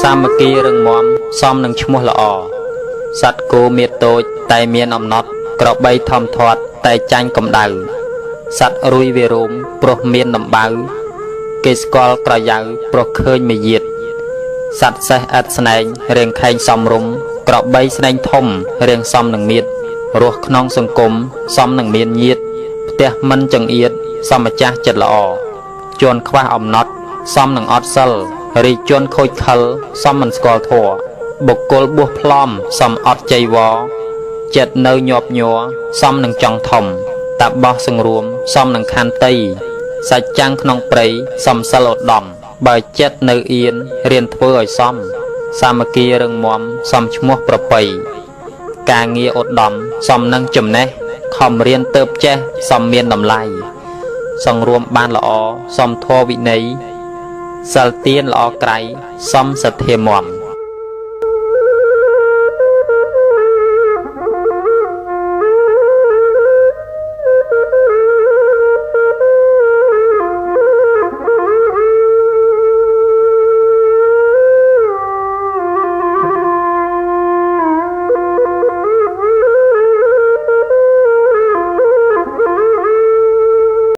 សាមគ្គីរឹងមាំសមនឹងឈ្មោះល្អសត្វគោមៀតតូចតែមានអំណត់ក្របីធំធាត់តែចាញ់កម្ដៅសត្វរុយវារោមព្រោះមានដំបៅគេស្គាល់ក្រយៅព្រោះឃើញមាយាទសត្វសេះឥតស្នែងរៀងខែងសំរុំក្របីស្នែងធំរៀងសំនឹងមៀតរស់ក្នុងសង្គមសំនឹងមានញាតផ្ទះមិនចង្អៀតសមម្ចាស់ចិត្តល្អជន់ខ្វះអំណត់សំនឹងអត់សិលរីជន់ខូចខលសំមិនស្គាល់ធัวបុគ្គលបួសផ្លំសំអត់ចៃវរចិត្តនៅញាប់ញ័រសំនឹងចង់ធំតាបោះសង្រួមសំនឹងខន្តីសាច់ចាំងក្នុងព្រៃសំសិលឧត្តមបើចិត្តនៅអៀនរៀនធ្វើឲ្យសមសាមគ្គីរឹងមាំសំឈ្មោះប្រពៃការងារឧត្តមសំនឹងចំណេះខំរៀនទៅចេះសំមានតម្លៃសង្រួមបានល្អសំធម៌វិន័យសិលទានល្អក្រៃសំសទ្ធាមម